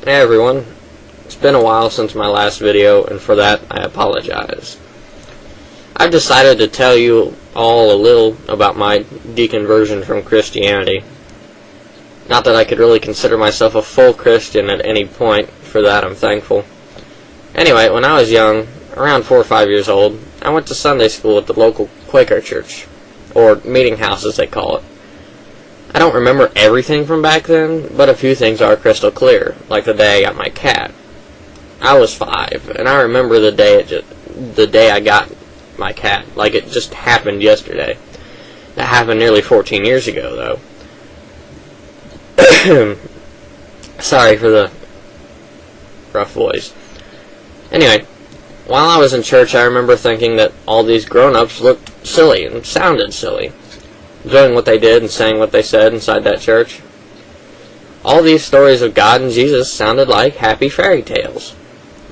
Hey everyone, it's been a while since my last video, and for that I apologize. I've decided to tell you all a little about my deconversion from Christianity. Not that I could really consider myself a full Christian at any point, for that I'm thankful. Anyway, when I was young, around 4 or 5 years old, I went to Sunday school at the local Quaker church, or meeting house as they call it. I don't remember everything from back then, but a few things are crystal clear, like the day I got my cat. I was 5, and I remember the day I got my cat, like it just happened yesterday. That happened nearly 14 years ago, though. Sorry for the rough voice. Anyway, while I was in church, I remember thinking that all these grown-ups looked silly and sounded silly, doing what they did and saying what they said inside that church. All these stories of God and Jesus sounded like happy fairy tales.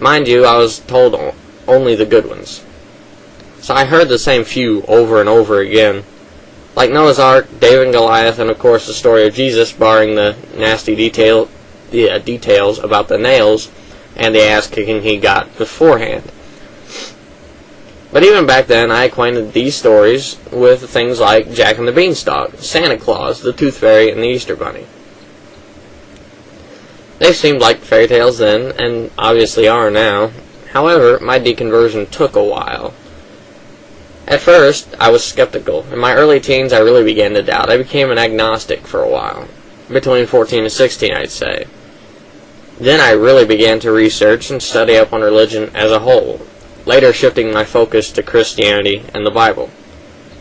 Mind you, I was told only the good ones. So I heard the same few over and over again. Like Noah's Ark, David and Goliath, and of course the story of Jesus, barring the nasty details about the nails and the ass-kicking he got beforehand. But even back then, I acquainted these stories with things like Jack and the Beanstalk, Santa Claus, the Tooth Fairy, and the Easter Bunny. They seemed like fairy tales then, and obviously are now. However, my deconversion took a while. At first, I was skeptical. In my early teens, I really began to doubt. I became an agnostic for a while. Between 14 and 16, I'd say. Then I really began to research and study up on religion as a whole, later shifting my focus to Christianity and the Bible.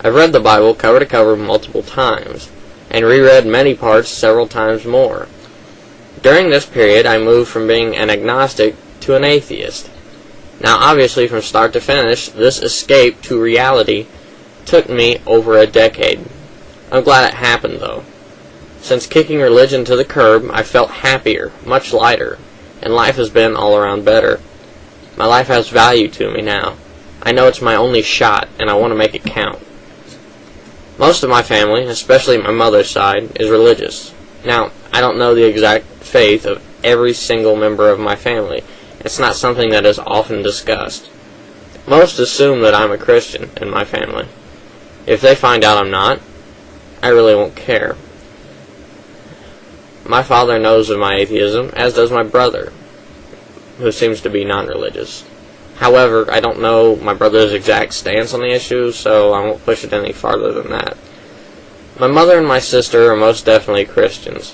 I've read the Bible cover to cover multiple times, and reread many parts several times more. During this period, I moved from being an agnostic to an atheist. Now, obviously, from start to finish, this escape to reality took me over a decade. I'm glad it happened, though. Since kicking religion to the curb, I felt happier, much lighter, and life has been all around better. My life has value to me now. I know it's my only shot, and I want to make it count. Most of my family, especially my mother's side, is religious. Now, I don't know the exact faith of every single member of my family. It's not something that is often discussed. Most assume that I'm a Christian in my family. If they find out I'm not, I really won't care. My father knows of my atheism, as does my brother, who seems to be non-religious. However, I don't know my brother's exact stance on the issue, so I won't push it any farther than that. My mother and my sister are most definitely Christians.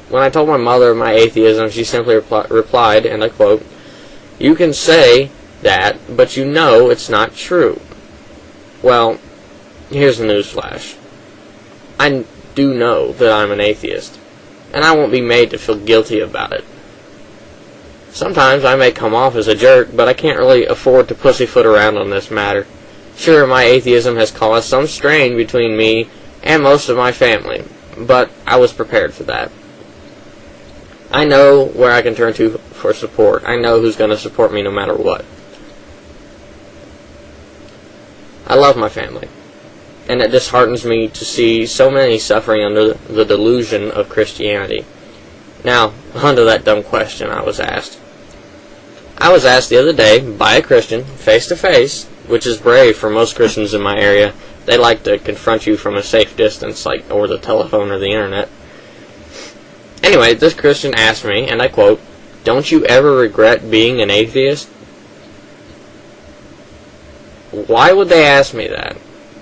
When I told my mother of my atheism, she simply replied, and I quote, "You can say that, but you know it's not true." Well, here's the newsflash. I do know that I'm an atheist, and I won't be made to feel guilty about it. Sometimes I may come off as a jerk, but I can't really afford to pussyfoot around on this matter. Sure, my atheism has caused some strain between me and most of my family, but I was prepared for that. I know where I can turn to for support. I know who's going to support me no matter what. I love my family, and it disheartens me to see so many suffering under the delusion of Christianity. Now, onto that dumb question I was asked. I was asked the other day by a Christian, face to face, which is brave for most Christians in my area. They like to confront you from a safe distance, like over the telephone or the internet. Anyway, this Christian asked me, and I quote, "Don't you ever regret being an atheist?" Why would they ask me that?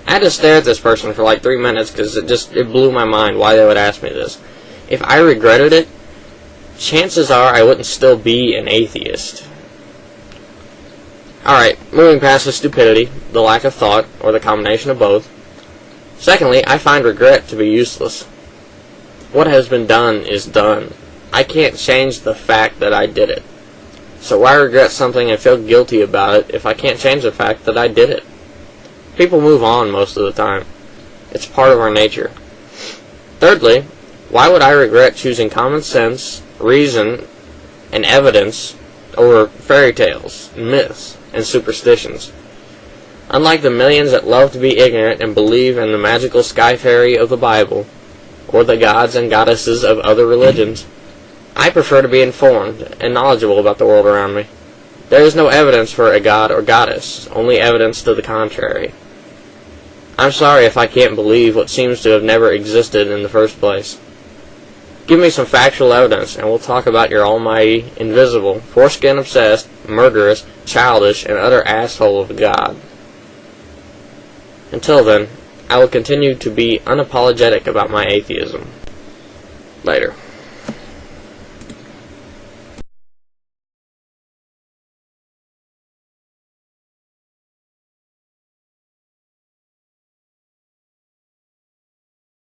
I had to stare at this person for like 3 minutes because it blew my mind why they would ask me this. If I regretted it, chances are I wouldn't still be an atheist. Alright, moving past the stupidity, the lack of thought, or the combination of both. Secondly, I find regret to be useless. What has been done is done. I can't change the fact that I did it. So why regret something and feel guilty about it if I can't change the fact that I did it? People move on most of the time. It's part of our nature. Thirdly, why would I regret choosing common sense, reason, and evidence over fairy tales, myths, and superstitions? Unlike the millions that love to be ignorant and believe in the magical sky fairy of the Bible, or the gods and goddesses of other religions, I prefer to be informed and knowledgeable about the world around me. There is no evidence for a god or goddess, only evidence to the contrary. I'm sorry if I can't believe what seems to have never existed in the first place. Give me some factual evidence, and we'll talk about your almighty, invisible, foreskin-obsessed, murderous, childish, and utter asshole of a god. Until then, I will continue to be unapologetic about my atheism. Later.